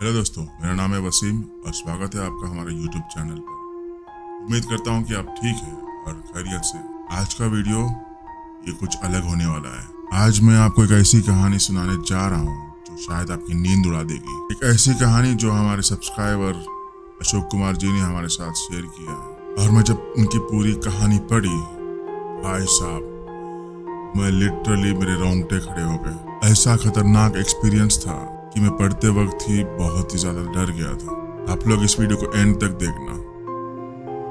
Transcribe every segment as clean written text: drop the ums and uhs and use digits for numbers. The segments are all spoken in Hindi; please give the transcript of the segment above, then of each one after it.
हेलो दोस्तों, मेरा नाम है वसीम और स्वागत है आपका हमारे YouTube चैनल पर। उम्मीद करता हूँ कि आप ठीक हैं और खैरियत से। आज का वीडियो ये कुछ अलग होने वाला है। आज मैं आपको एक ऐसी कहानी सुनाने जा रहा हूँ जो शायद आपकी नींद उड़ा देगी। एक ऐसी कहानी जो हमारे सब्सक्राइबर अशोक कुमार जी ने हमारे साथ शेयर किया है। और मैं जब उनकी पूरी कहानी पढ़ी, भाई साहब, मैं लिटरली मेरे रोंगटे खड़े हो गए। ऐसा खतरनाक एक्सपीरियंस था कि मैं पढ़ते वक्त ही बहुत ही ज्यादा डर गया था। आप लोग इस वीडियो को एंड तक देखना।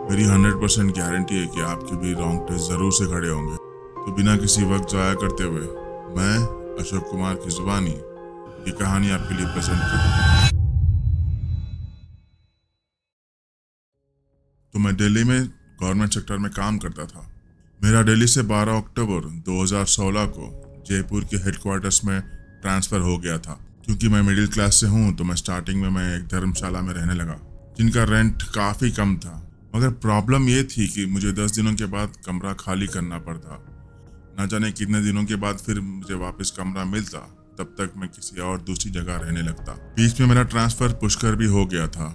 मेरी 100% गारंटी है कि आपके भी रोंगटे जरूर से खड़े होंगे। तो बिना किसी वक्त जाया करते हुए मैं अशोक कुमार की जुबानी ये कहानी आपके लिए प्रेजेंट करूँ। तो मैं दिल्ली में गवर्नमेंट सेक्टर में काम करता था। मेरा दिल्ली से 12 अक्टूबर 2016 को जयपुर के हेडक्वार्टर्स में ट्रांसफर हो गया था। क्योंकि मैं मिडिल क्लास से हूँ तो मैं स्टार्टिंग में मैं एक धर्मशाला में रहने लगा, जिनका रेंट काफ़ी कम था। मगर प्रॉब्लम ये थी कि मुझे 10 दिनों के बाद कमरा खाली करना पड़ता। ना जाने कितने दिनों के बाद फिर मुझे वापस कमरा मिलता, तब तक मैं किसी और दूसरी जगह रहने लगता। बीच में मेरा ट्रांसफ़र पुष्कर भी हो गया था,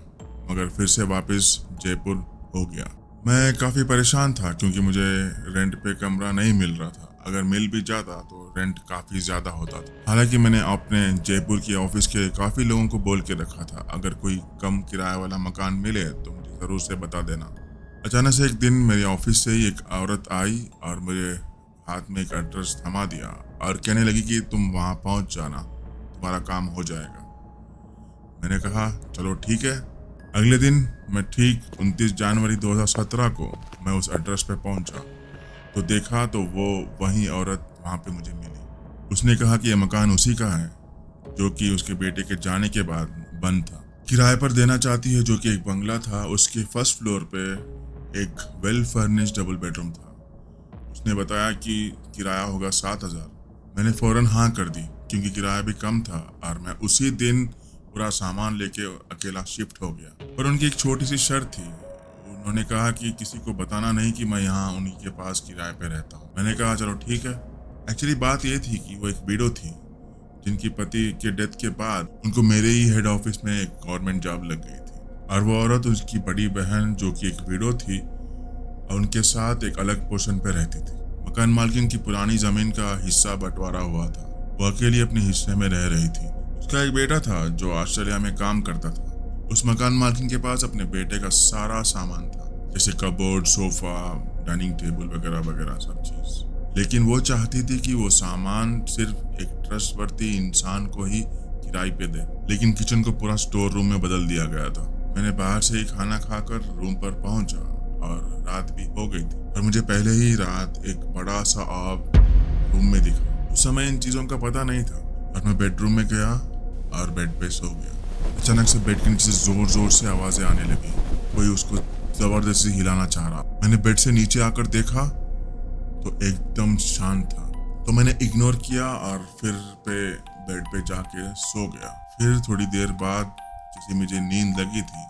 मगर फिर से वापस जयपुर हो गया। मैं काफ़ी परेशान था क्योंकि मुझे रेंट पे कमरा नहीं मिल रहा था। अगर मिल भी जाता तो रेंट काफ़ी ज़्यादा होता था। हालांकि मैंने अपने जयपुर के ऑफिस के काफ़ी लोगों को बोल के रखा था, अगर कोई कम किराए वाला मकान मिले तो मुझे ज़रूर से बता देना। अचानक से एक दिन मेरे ऑफिस से ही एक औरत आई और मुझे हाथ में एक एड्रेस थमा दिया और कहने लगी कि तुम वहाँ पहुँच जाना, तुम्हारा काम हो जाएगा। मैंने कहा चलो ठीक है। अगले दिन मैं ठीक 29 जनवरी 2017 को मैं उस एड्रेस पे पहुंचा तो देखा तो वो वही औरत वहाँ पे मुझे मिली। उसने कहा कि यह मकान उसी का है जो कि उसके बेटे के जाने के बाद बंद था। किराए पर देना चाहती है, जो कि एक बंगला था। उसके फर्स्ट फ्लोर पे एक वेल फर्निश्ड डबल बेडरूम था। उसने बताया कि किराया होगा 7,000। मैंने फौरन हाँ कर दी क्योंकि किराया भी कम था और मैं उसी दिन पूरा सामान लेके अकेला शिफ्ट हो गया। पर उनकी एक छोटी सी शर्त थी। उन्होंने कहा कि किसी को बताना नहीं कि मैं यहाँ उन्हीं के पास किराए पे रहता हूँ। मैंने कहा चलो ठीक है। एक्चुअली बात ये थी कि वो एक विडो थी जिनकी पति के डेथ के बाद उनको मेरे ही हेड ऑफिस में एक गवर्नमेंट जॉब लग गई थी। और वो औरत उसकी बड़ी बहन जो कि एक विडो थी और उनके साथ एक अलग पोर्शन पे रहती थी। मकान मालकिन की पुरानी जमीन का हिस्सा बंटवारा हुआ था। वो अकेली अपने हिस्से में रह रही थी। उसका एक बेटा था जो ऑस्ट्रेलिया में काम करता था। उस मकान मालकिन के पास अपने बेटे का सारा सामान था, जैसे कबोर्ड, सोफा, डाइनिंग टेबल वगैरह वगैरह सब चीज। लेकिन वो चाहती थी कि वो सामान सिर्फ एक ट्रस्टवर्दी इंसान को ही किराए पे दे। लेकिन किचन को पूरा स्टोर रूम में बदल दिया गया था। मैंने बाहर से ही खाना खाकर रूम पर पहुंचा और रात भी हो गई थी और मुझे पहले ही रात एक बड़ा सा ऑब रूम में दिखा। उस समय इन चीजों का पता नहीं था और मैं बेडरूम में गया और बेड पे सो गया। अचानक से बेड के नीचे से जोर जोर से आवाजें आने लगी। कोई उसको जबरदस्ती हिलाना चाह रहा। मैंने बेड से नीचे आकर देखा तो एकदम शांत था। तो मैंने इग्नोर किया और फिर बेड पे जाके सो गया। फिर थोड़ी देर बाद जैसे मुझे नींद लगी थी,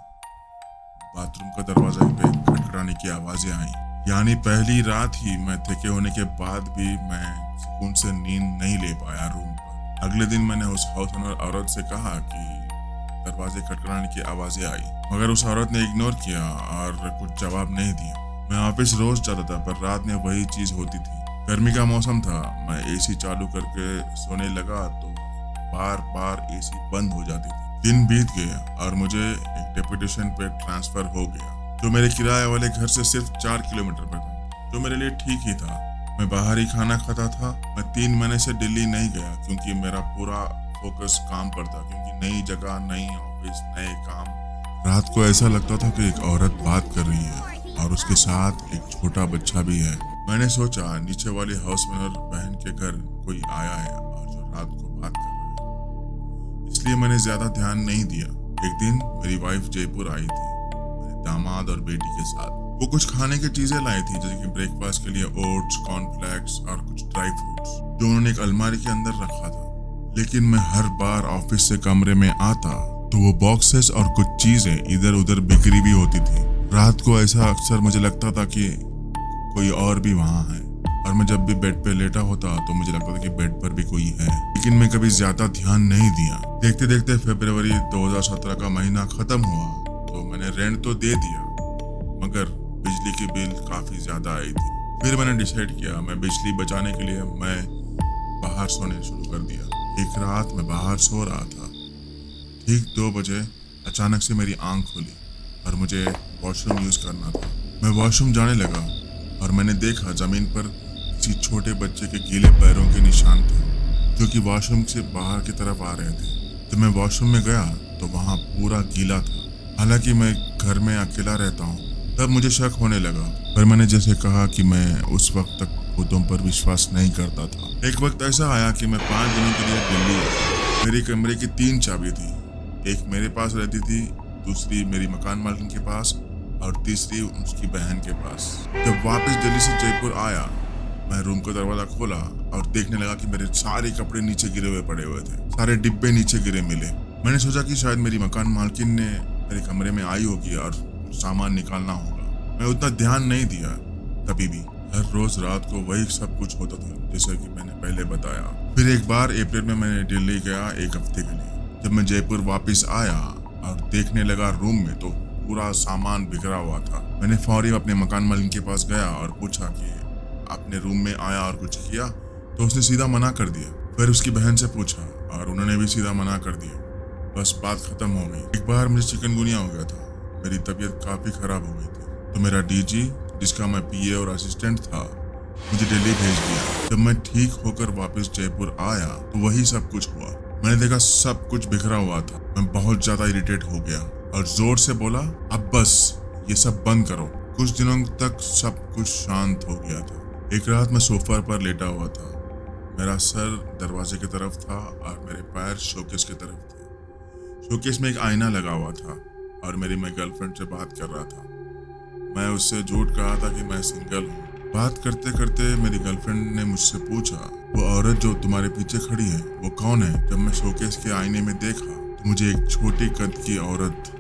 बाथरूम का दरवाजा पे खटखटाने की आवाजें आई। यानी पहली रात ही मैं थके होने के बाद भी मैं सुकून से नींद नहीं ले पाया रूम पर। अगले दिन मैंने उस हाउस ओनर औरत से कहा कि दरवाजे खटखटाने की आवाजें आई, मगर उस औरत ने इग्नोर किया और कुछ जवाब नहीं दिया। मैं ऑफिस रोज जाता था पर रात में वही चीज होती थी। गर्मी का मौसम था। मैं एसी चालू करके सोने लगा तो बार बार एसी बंद हो जाती थी। दिन बीत गया और मुझे एक डेपुटेशन पे ट्रांसफर हो गया, जो मेरे किराए वाले घर से सिर्फ 4 किलोमीटर पर था, जो मेरे लिए ठीक ही था। मैं बाहर ही खाना खाता था। मैं 3 महीने से दिल्ली नहीं गया क्योंकि मेरा पूरा फोकस काम पर था, क्योंकि नई जगह, नई ऑफिस, नए काम। रात को ऐसा लगता था कि एक औरत बात कर रही है और उसके साथ एक छोटा बच्चा भी है। मैंने सोचा नीचे वाली हाउस ओनर बहन के घर कोई आया है और जो रात को बात कर रहा है, इसलिए मैंने ज्यादा ध्यान नहीं दिया। एक दिन मेरी वाइफ जयपुर आई थी मेरे दामाद और बेटी के साथ। वो कुछ खाने की चीजें लाई थी, जैसे कि ब्रेकफास्ट के लिए ओट्स, कॉर्नफ्लेक्स और कुछ ड्राई फ्रूट्स, जो उन्होंने एक अलमारी के अंदर रखा था। लेकिन मैं हर बार ऑफिस से कमरे में आता तो वो बॉक्सेस और कुछ चीजें इधर उधर बिखरी भी होती थी। रात को ऐसा अक्सर मुझे लगता था कि कोई और भी वहाँ है और मैं जब भी बेड पे लेटा होता तो मुझे लगता था कि बेड पर भी कोई है, लेकिन मैं कभी ज्यादा ध्यान नहीं दिया। देखते देखते फरवरी 2017 का महीना खत्म हुआ तो मैंने रेंट तो दे दिया, मगर बिजली की बिल काफी ज्यादा आई थी। फिर मैंने डिसाइड किया मैं बिजली बचाने के लिए मैं बाहर सोने शुरू कर दिया। एक रात मैं बाहर सो रहा था, ठीक 2 बजे अचानक से मेरी आंख खुली और मुझे वॉशरूम यूज करना था। मैं वॉशरूम जाने लगा और मैंने देखा जमीन पर किसी छोटे बच्चे के गीले पैरों के निशान थे जो कि वॉशरूम से बाहर की तरफ आ रहे थे। जब मैं वॉशरूम में गया तो वहाँ पूरा गीला था। हालांकि मैं घर में अकेला रहता हूँ, तब मुझे शक होने लगा, पर मैंने जैसे कहा कि मैं उस वक्त तक भूतों पर विश्वास नहीं करता था। एक वक्त ऐसा आया कि मैं 5 दिनों के लिए दिल्ली आया। मेरे कमरे की 3 चाबी थी, एक मेरे पास रहती थी, दूसरी मेरी मकान मालिक के पास और तीसरी उसकी बहन के पास। जब वापस दिल्ली से जयपुर आया, मैं रूम का दरवाजा खोला और देखने लगा कि मेरे सारे कपड़े नीचे गिरे हुए पड़े हुए थे, सारे डिब्बे नीचे गिरे मिले। मैंने सोचा कि शायद मेरी मकान मालकिन ने मेरे कमरे में आई होगी और सामान निकालना होगा। मैं उतना ध्यान नहीं दिया। कभी भी हर रोज रात को वही सब कुछ होता था जैसा कि मैंने पहले बताया। फिर एक बार अप्रैल में मैंने दिल्ली गया 1 हफ्ते के लिए। जब मैं जयपुर वापस आया और देखने लगा रूम में तो पूरा सामान बिखरा हुआ था। मैंने फौरी अपने मकान मालिक के पास गया और पूछा कि अपने रूम में आया और कुछ किया, तो उसने सीधा मना कर दिया। फिर उसकी बहन से पूछा और उन्होंने भी सीधा मना कर दिया। बस बात खत्म हो गई। एक बार मुझे चिकनगुनिया हो गया था, मेरी तबीयत काफी खराब हो गई थी, तो मेरा डीजी जिसका मैं पीए और असिस्टेंट था मुझे दिल्ली भेज दिया। जब मैं ठीक होकर वापस जयपुर आया तो वही सब कुछ हुआ। मैंने देखा सब कुछ बिखरा हुआ था। मैं बहुत ज्यादा इरिटेट हो गया और जोर से बोला, अब बस ये सब बंद करो। कुछ दिनों तक सब कुछ शांत हो गया था। एक रात मैं सोफा पर लेटा हुआ था, मेरा सर दरवाजे की तरफ था और मेरे पैर शोकेस की तरफ थे। शोकेस में एक आईना लगा हुआ था और मैं गर्लफ्रेंड से बात कर रहा था। मैं उससे झूठ कहा था कि मैं सिंगल हूँ। बात करते करते मेरी गर्लफ्रेंड ने मुझसे पूछा, वो औरत जो तुम्हारे पीछे खड़ी है वो कौन है? जब मैं शोकेस के आईने में देखा तो मुझे एक छोटी कद की औरत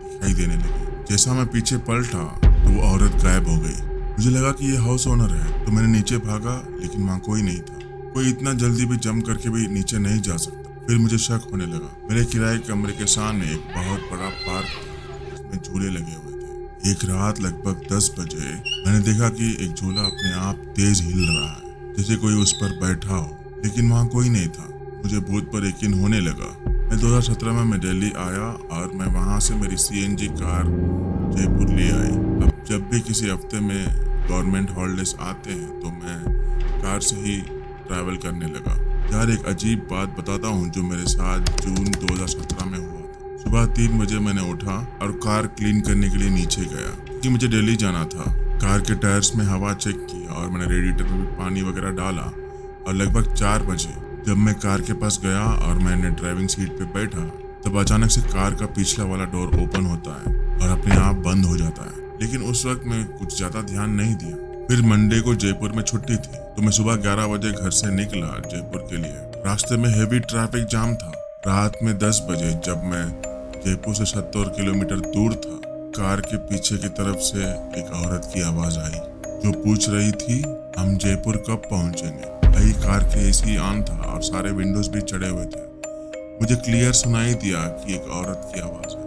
दिखाई देने लगी। जैसा मैं पीछे पलटा तो वो औरत गायब हो गई। मुझे लगा कि ये हाउस ओनर है, तो मैंने नीचे भागा, लेकिन वहाँ कोई नहीं था। कोई इतना जल्दी भी जंप करके भी नीचे नहीं जा सकता। फिर मुझे शक होने लगा। मेरे किराए कमरे के सामने एक बहुत बड़ा पार्क था, जिसमें झूले लगे हुए थे। एक रात लगभग 10 बजे मैंने देखा कि एक झूला अपने आप तेज हिल रहा है, जैसे कोई उस पर बैठा हो, लेकिन वहाँ कोई नहीं था। मुझे भूत पर यकीन होने लगा। मैं 2017 में मैं दिल्ली आया और मैं वहाँ से मेरी सीएनजी कार जयपुर ले आई। अब जब भी किसी हफ्ते में गवर्नमेंट हॉलीडेज आते हैं तो मैं कार से ही ट्रैवल करने लगा। यार एक अजीब बात बताता हूँ जो मेरे साथ जून 2017 में हुआ था। सुबह 3 बजे मैंने उठा और कार क्लीन करने के लिए नीचे गया क्योंकि मुझे दिल्ली जाना था। कार के टायर्स में हवा चेक की और मैंने रेडिएटर में भी पानी वगैरह डाला और लगभग 4 बजे जब मैं कार के पास गया और मैंने ड्राइविंग सीट पे बैठा तब अचानक से कार का पिछला वाला डोर ओपन होता है और अपने आप बंद हो जाता है। लेकिन उस वक्त मैं कुछ ज्यादा ध्यान नहीं दिया। फिर मंडे को जयपुर में छुट्टी थी तो मैं सुबह 11 बजे घर से निकला जयपुर के लिए। रास्ते में हेवी ट्रैफिक जाम था। रात में 10 बजे जब मैं जयपुर से 70 किलोमीटर दूर था, कार के पीछे की तरफ से एक औरत की आवाज आई जो पूछ रही थी, हम जयपुर कब पहुंचेंगे? भाई कार के एसी ऑन था और सारे विंडोज भी चढ़े हुए थे। मुझे क्लियर सुनाई दिया कि एक औरत की आवाज है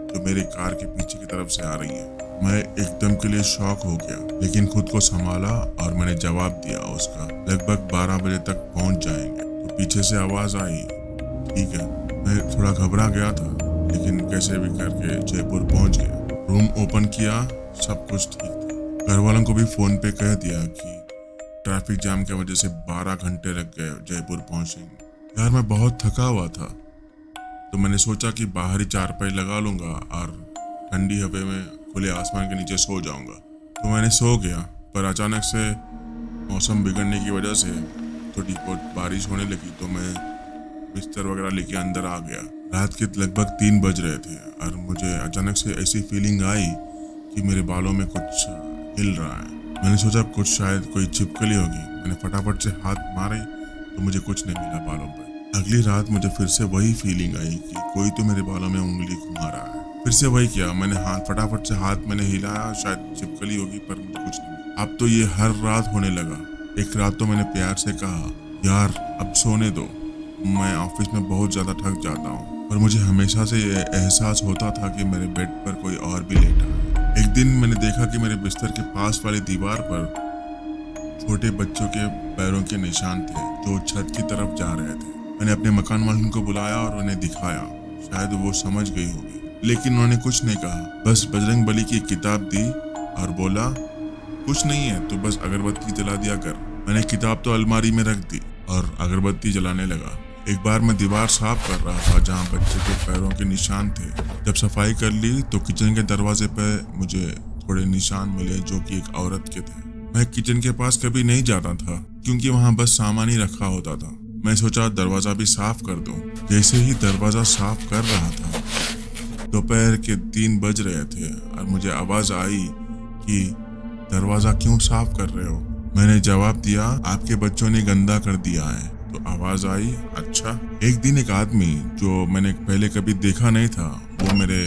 जो मेरे कार के पीछे की तरफ से आ रही है। मैं एकदम के लिए शॉक हो गया, लेकिन खुद को संभाला और मैंने जवाब दिया उसका, लगभग 12 बजे तक पहुंच जाएंगे। तो पीछे से आवाज आई, ठीक है। मैं थोड़ा घबरा गया था, लेकिन कैसे भी करके जयपुर पहुंच गया। रूम ओपन किया, सब कुछ ठीक था। घर वालों को भी फोन पे कह दिया कि ट्रैफिक जाम की वजह से 12 घंटे लग गए जयपुर पहुंचेंगे। यार मैं बहुत थका हुआ था, तो मैंने सोचा कि बाहर ही चारपाई लगा लूंगा और ठंडी हवा में खुले आसमान के नीचे सो जाऊंगा। तो मैंने सो गया, पर अचानक से मौसम बिगड़ने की वजह से थोड़ी बहुत बारिश होने लगी, तो मैं बिस्तर वगैरह लेके अंदर आ गया। रात के लगभग 3 बज रहे थे और मुझे अचानक से ऐसी फीलिंग आई कि मेरे बालों में कुछ हिल रहा है। मैंने सोचा कुछ शायद कोई छिपकली होगी। मैंने फटाफट से हाथ मारे तो मुझे कुछ नहीं मिला बालों पर। अगली रात मुझे फिर से वही फीलिंग आई कि कोई तो मेरे बालों में उंगली घुमा रहा है। फिर से वही किया, मैंने फटाफट से हाथ मैंने हिलाया, शायद छिपकली होगी, पर मुझे कुछ नहीं मिला। अब तो ये हर रात होने लगा। एक रात तो मैंने प्यार से कहा, यार अब सोने दो, मैं ऑफिस में बहुत ज़्यादा थक जाता हूँ। और मुझे हमेशा से ये एहसास होता था कि मेरे बेड पर कोई और भी लेटा है। एक दिन मैंने देखा कि मेरे बिस्तर के पास वाली दीवार पर छोटे बच्चों के पैरों के निशान थे जो छत की तरफ जा रहे थे। मैंने अपने मकान मालिक को बुलाया और उन्हें दिखाया। शायद वो समझ गई होगी, लेकिन उन्होंने कुछ नहीं कहा, बस बजरंग बली की किताब दी और बोला, कुछ नहीं है तो बस अगरबत्ती जला दिया कर। मैंने किताब तो अलमारी में रख दी और अगरबत्ती जलाने लगा। एक बार मैं दीवार साफ कर रहा था जहाँ बच्चे के पैरों के निशान थे। जब सफाई कर ली तो किचन के दरवाजे पर मुझे थोड़े निशान मिले जो कि एक औरत के थे। मैं किचन के पास कभी नहीं जाता था क्योंकि वहाँ बस सामान ही रखा होता था। मैं सोचा दरवाजा भी साफ कर दूं। जैसे ही दरवाजा साफ कर रहा था, दोपहर के 3 बज रहे थे और मुझे आवाज आई कि दरवाजा क्यों साफ कर रहे हो। मैंने जवाब दिया, आपके बच्चों ने गंदा कर दिया है। तो आवाज आई, अच्छा। एक दिन एक आदमी जो मैंने पहले कभी देखा नहीं था, वो मेरे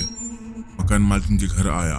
मकान मालिक के घर आया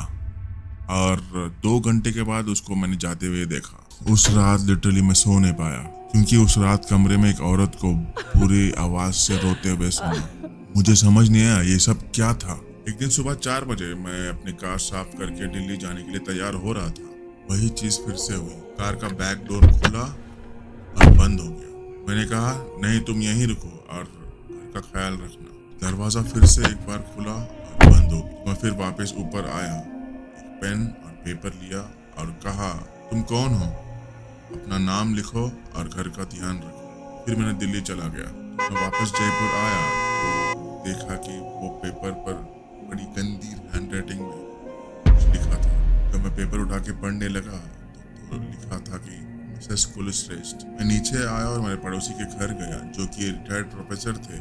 और 2 घंटे के बाद उसको मैंने जाते हुए देखा। उस रात लिटरली मैं सो नहीं पाया क्योंकि उस रात कमरे में एक औरत को पूरी आवाज से रोते हुए सुना। मुझे समझ नहीं आया ये सब क्या था। एक दिन सुबह 4 बजे मैं अपनी कार साफ करके दिल्ली जाने के लिए तैयार हो रहा था। वही चीज फिर से हुई। कार का बैक डोर खुला और बंद हो गया। मैंने कहा, नहीं तुम यहीं रुको और घर का ख्याल रखना। दरवाजा फिर से एक बार खुला और बंद हो गया। मैं फिर वापस ऊपर आया, एक पेन और पेपर लिया और कहा, तुम कौन हो, अपना नाम लिखो और घर का ध्यान रखो। फिर मैंने दिल्ली चला गया। मैं वापस जयपुर आया तो देखा कि वो पेपर पर बड़ी गंदी हैंडराइटिंग में कुछ लिखा था। जब मैं पेपर उठा के पढ़ने लगा तो लिखा था कि मिसेस कुलश्रेष्ठ। मैं नीचे आया और मेरे पड़ोसी के घर गया जो कि रिटायर्ड प्रोफेसर थे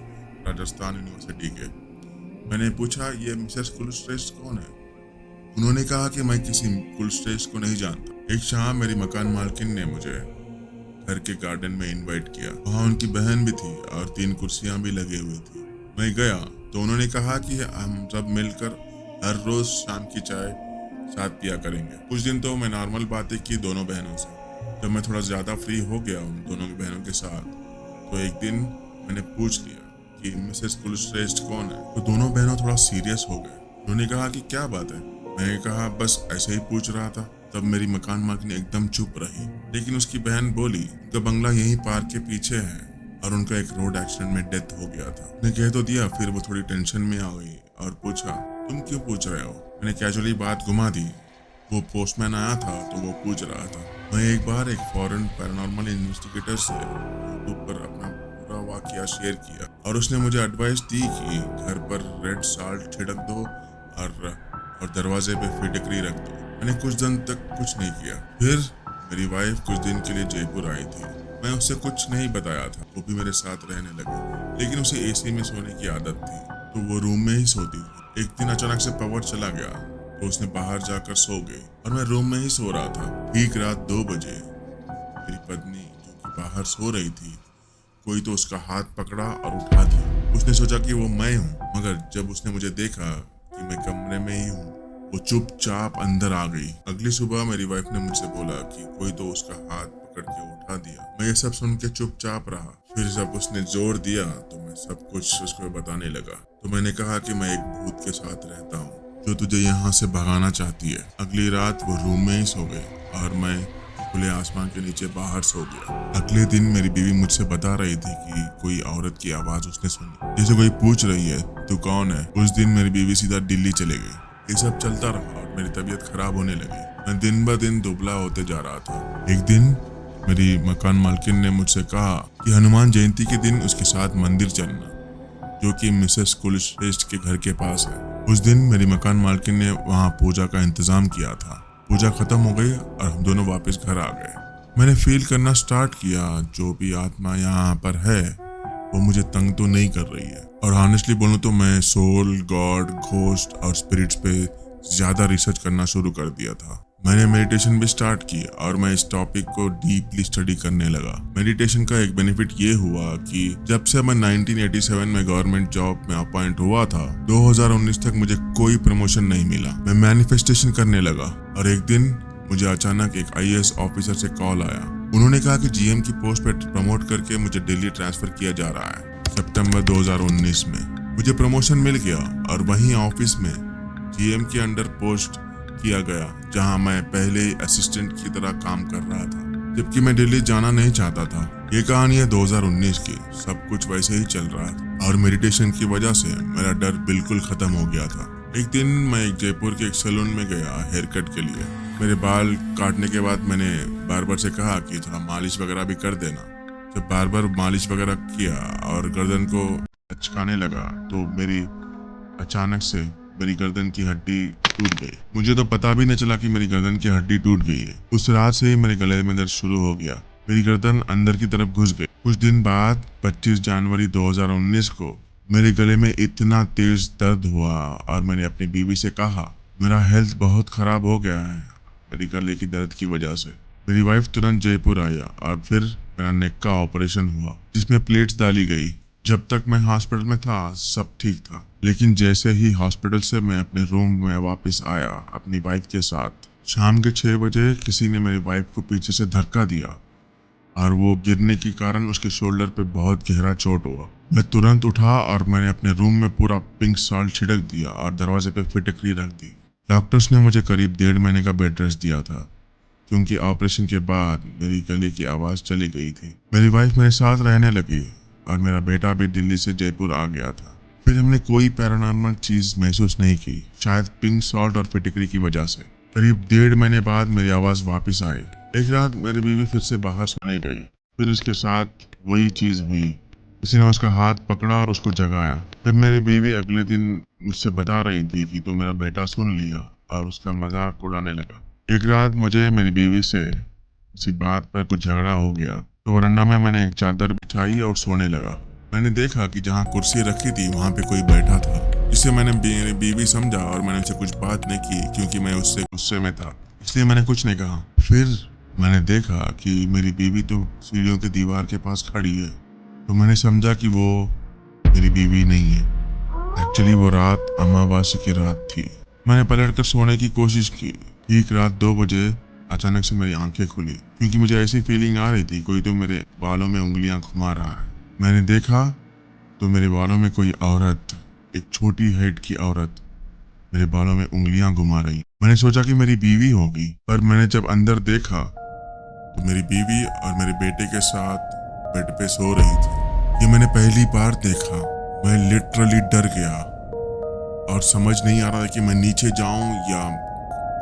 राजस्थान यूनिवर्सिटी के। मैंने पूछा, ये मिसेस कुलश्रेष्ठ कौन है? उन्होंने कहा कि मैं किसी कुलश्रेष्ठ को नहीं जानता। एक शाम मेरी मकान मालकिन ने मुझे घर के गार्डन में इनवाइट किया। वहाँ उनकी बहन भी थी और 3 कुर्सियां भी लगी हुई थी। मैं गया तो उन्होंने कहा कि हम सब मिलकर हर रोज शाम की चाय साथ पिया करेंगे। कुछ दिन तो मैं नॉर्मल बातें की दोनों बहनों से। जब मैं थोड़ा ज्यादा फ्री हो गया उन दोनों बहनों के साथ, तो एक दिन मैंने पूछ लिया कि मिसेस कुलश्रेष्ठ कौन है। तो दोनों बहनों थोड़ा सीरियस हो गए। उन्होंने कहा कि क्या बात है। मैंने कहा, बस ऐसे ही पूछ रहा था। तब मेरी मकान मालिक एकदम चुप रही, लेकिन उसकी बहन बोली, उनका बंगला यहीं पार्क के पीछे है और उनका एक रोड एक्सीडेंट में डेथ हो गया था। मैंने कह तो दिया। फिर वो थोड़ी टेंशन में आ गई और पूछा, तुम क्यों पूछ रहे हो? मैंने कैजुअली बात घुमा दी। वो पोस्टमैन आया था तो वो पूछ रहा था। मैं एक बार एक फॉरेन पैरानॉर्मल इन्वेस्टिगेटर से यूट्यूब पर अपना पूरा वाकया शेयर किया और उसने मुझे एडवाइस दी कि घर पर रेड साल्ट छिड़क दो और दरवाजे पे फिटकरी रख दो। मैंने कुछ दिन तक कुछ नहीं किया। फिर मेरी वाइफ कुछ दिन के लिए जयपुर आई थी। मैं उससे कुछ नहीं बताया था। वो भी मेरे साथ रहने लगी, लेकिन उसे एसी में सोने की आदत थी तो वो रूम में ही सोती थी। एक दिन अचानक से पावर चला गया तो उसने बाहर जाकर सो गई और मैं रूम में ही सो रहा था। ठीक रात 2 बजे मेरी पत्नी जो कि बाहर सो रही थी, कोई तो उसका हाथ पकड़ा और उठा दिया। उसने सोचा कि वो मैं हूँ, मगर जब उसने मुझे देखा कि मैं कमरे में ही हूँ, वो चुपचाप अंदर आ गई। अगली सुबह मेरी वाइफ ने मुझसे बोला कि कोई तो उसका हाथ पकड़ के उठा दिया। मैं ये सब सुन के चुपचाप रहा। फिर जब उसने जोर दिया तो मैं सब कुछ उसको बताने लगा। तो मैंने कहा कि मैं एक भूत के साथ रहता हूँ जो तुझे यहाँ से भगाना चाहती है। अगली रात वो रूम में ही सो गए और मैं खुले आसमान के नीचे बाहर सो गया। अगले दिन मेरी बीवी मुझसे बता रही थी कि कोई औरत की आवाज उसने सुनी, जैसे कोई पूछ रही है, तू कौन है? उस दिन मेरी बीवी सीधा दिल्ली चले गई। ये सब चलता रहा और मेरी तबीयत खराब होने लगी। मैं दिन ब दिन दुबला होते जा रहा था। एक दिन मेरी मकान मालकिन ने मुझसे कहा कि हनुमान जयंती के दिन उसके साथ मंदिर चलना, जो कि मिसेस कुलश्रेष्ठ के घर के पास है। उस दिन मेरी मकान मालकिन ने वहाँ पूजा का इंतजाम किया था। पूजा खत्म हो गई और हम दोनों वापस घर आ गए। मैंने फील करना स्टार्ट किया, जो भी आत्मा यहाँ पर है वो मुझे तंग तो नहीं कर रही है। और ऑनेस्टली बोलूं तो मैं सोल, गॉड, घोस्ट और स्पिरिट्स पे ज्यादा रिसर्च करना शुरू कर दिया था। मैंने मेडिटेशन भी स्टार्ट की और मैं इस टॉपिक को डीपली स्टडी करने लगा। मेडिटेशन का एक बेनिफिट ये हुआ कि जब से मैं 1987 में गवर्नमेंट जॉब में अपॉइंट हुआ था, 2019 तक मुझे कोई प्रमोशन नहीं मिला। मैं मैनिफेस्टेशन करने लगा और एक दिन मुझे अचानक एक IAS ऑफिसर से कॉल आया। उन्होंने कहा कि जीएम की पोस्ट पर प्रमोट करके मुझे दिल्ली ट्रांसफर किया जा रहा है। सितंबर 2019 में मुझे प्रमोशन मिल गया और वहीं ऑफिस में जीएम के अंडर पोस्ट किया गया, जहां मैं पहले असिस्टेंट की तरह काम कर रहा था, जबकि मैं दिल्ली जाना नहीं चाहता था। ये कहानी है 2019 की। सब कुछ वैसे ही चल रहा था और मेडिटेशन की वजह से मेरा डर बिल्कुल खत्म हो गया था। एक दिन मैं जयपुर के एक सैलून में गया हेयर कट के लिए। मेरे बाल काटने के बाद मैंने बार्बर से कहा कि थोड़ा मालिश वगैरह भी कर देना। जब बार्बर मालिश वगैरह किया और गर्दन को लचकाने लगा तो अचानक से मेरी गर्दन की हड्डी टूट गई। मुझे तो पता भी नहीं चला कि मेरी गर्दन की हड्डी टूट गई है। उस रात से ही मेरे गले में दर्द शुरू हो गया। मेरी गर्दन अंदर की तरफ घुस गई। कुछ दिन बाद 25 जनवरी 2019 को मेरे गले में इतना तेज दर्द हुआ और मैंने अपनी बीवी से कहा, मेरा हेल्थ बहुत खराब हो गया है मेरी गले की दर्द की वजह से। मेरी वाइफ तुरंत जयपुर आया और फिर मेरा नेक का ऑपरेशन हुआ, जिसमें प्लेट्स डाली गई। जब तक मैं हॉस्पिटल में था सब ठीक था, लेकिन जैसे ही हॉस्पिटल से मैं अपने रूम में वापस आया अपनी वाइफ के साथ, शाम के 6 बजे किसी ने मेरी वाइफ को पीछे से धक्का दिया और वो गिरने के कारण उसके शोल्डर पे बहुत गहरा चोट हुआ। मैं तुरंत उठा और मैंने अपने रूम में पूरा पिंक सॉल्ट छिड़क दिया और दरवाजे पे फिटकरी रख दी। डॉक्टर्स ने मुझे करीब 1.5 महीने का बेड रेस्ट दिया था, क्योंकि ऑपरेशन के बाद मेरी गले की आवाज़ चली गई थी। मेरी वाइफ मेरे साथ रहने लगी और मेरा बेटा भी दिल्ली से जयपुर आ गया था। फिर हमने कोई पैरानॉर्मल चीज़ महसूस नहीं की, शायद पिंक सॉल्ट और फिटकरी की वजह से। करीब 1.5 महीने बाद मेरी आवाज़ वापस आई। एक रात मेरी बीवी फिर से बाहर सोने गई। फिर उसके साथ वही चीज़ हुई। किसी ने उसका हाथ पकड़ा और उसको जगाया। फिर मेरी बीवी अगले दिन मुझसे बता रही थी कि तो मेरा बेटा सुन लिया और उसका मजाक उड़ाने लगा। एक रात मुझे मेरी बीवी से किसी बात पर कुछ झगड़ा हो गया, तो वरांडा में मैंने एक चादर बिछाई और सोने लगा। मैंने देखा कि जहाँ कुर्सी रखी थी वहाँ पे कोई बैठा था, जिसे मैंने मेरी बीवी समझा और मैंने उससे कुछ बात नहीं की, क्योंकि मैं उससे गुस्से में था, इसलिए मैंने कुछ नहीं कहा। फिर मैंने देखा कि मेरी बीवी तो सीढ़ियों के दीवार के पास खड़ी है, तो मैंने समझा कि वो मेरी बीवी नहीं है। एक्चुअली वो रात अमावस्या की रात थी। मैंने पलटकर सोने की कोशिश की। ठीक रात 2 बजे अचानक से मेरी आंखें खुली, क्योंकि मुझे ऐसी फीलिंग आ रही थी कोई तो मेरे बालों में उंगलियां घुमा रहा है। मैंने देखा तो मेरे बालों में कोई औरत, एक छोटी हाइट की औरत मेरे बालों में उंगलियां घुमा रही। मैंने सोचा कि मेरी बीवी होगी, पर मैंने जब अंदर देखा तो मेरी बीवी और मेरे बेटे के साथ बेड पे सो रही थी। ये मैंने पहली बार देखा। मैं लिटरली डर गया और समझ नहीं आ रहा था कि मैं नीचे जाऊं या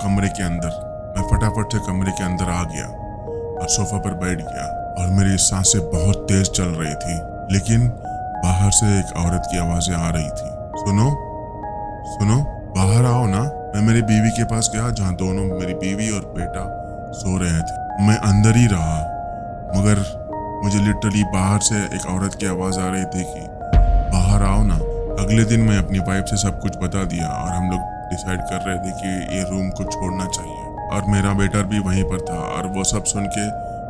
कमरे के अंदर। मैं फटाफट से कमरे के अंदर आ गया और सोफा पर बैठ गया और मेरी सांसें बहुत तेज चल रही थी, लेकिन बाहर से एक औरत की आवाजें आ रही थी, सुनो सुनो, बाहर आओ ना। मैं मेरी बीवी के पास गया, जहाँ दोनों मेरी बीवी और बेटा सो रहे थे। मैं अंदर ही रहा, मगर मुझे लिटरली बाहर से एक औरत की आवाज आ रही थी कि बाहर आओ ना। अगले दिन मैं अपनी वाइफ से सब कुछ बता दिया और हम लोग डिसाइड कर रहे थे कि ये रूम को छोड़ना चाहिए, और मेरा बेटा भी वहीं पर था और वो सब सुन के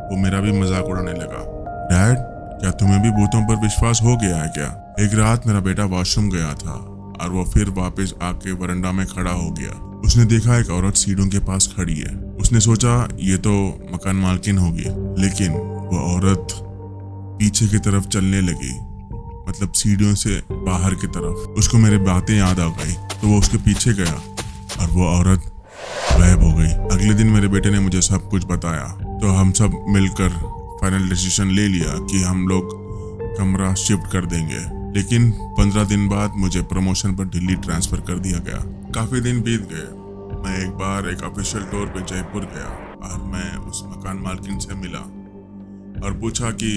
वो मेरा भी मजाक उड़ाने लगा। डैड, क्या तुम्हें भी भूतों पर विश्वास हो गया है क्या? एक रात मेरा बेटा वॉशरूम गया था और वो फिर वापस आके वरांडा में खड़ा हो गया। उसने देखा एक औरत सीढ़ियों के पास खड़ी है। उसने सोचा ये तो मकान मालकिन होगी, लेकिन वो औरत पीछे की तरफ चलने लगी, मतलब सीढ़ियों से बाहर की तरफ। उसको मेरी बातें याद आ गई, तो वो उसके पीछे गया और वो औरत गायब हो गई। अगले दिन मेरे बेटे ने मुझे सब कुछ बताया, तो हम सब मिलकर फाइनल डिसीजन ले लिया कि हम लोग कमरा शिफ्ट कर देंगे। लेकिन 15 दिन बाद मुझे प्रमोशन पर दिल्ली ट्रांसफर कर दिया गया। काफी दिन बीत गए। मैं एक बार एक ऑफिशियल टूर पे जयपुर गया और मैं उस मकान मालकिन से मिला और पूछा कि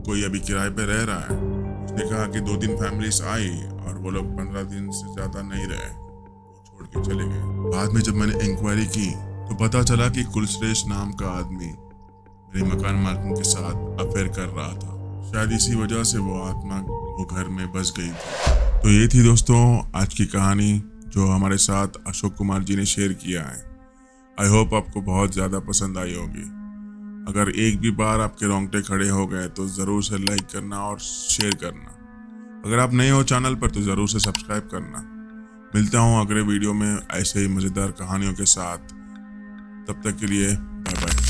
कोई अभी किराए पे रह रहा है। उसने कहा कि 2 दिन फैमिलीज आई और वो लोग 15 दिन से ज्यादा नहीं रहे, वो छोड़ के चले गए। बाद में जब मैंने इंक्वायरी की तो पता चला कि कुलश्रेष्ठ नाम का आदमी मेरे मकान मालकिन के साथ अफेयर कर रहा था। शायद इसी वजह से वो आत्मा वो घर में बस गई थी। तो ये थी दोस्तों आज की कहानी जो हमारे साथ अशोक कुमार जी ने शेयर किया है। आई होप आपको बहुत ज़्यादा पसंद आई होगी। अगर एक भी बार आपके रोंगटे खड़े हो गए तो ज़रूर से लाइक करना और शेयर करना। अगर आप नए हो चैनल पर तो ज़रूर से सब्सक्राइब करना। मिलता हूँ अगले वीडियो में ऐसे ही मज़ेदार कहानियों के साथ। तब तक के लिए बाय बाय।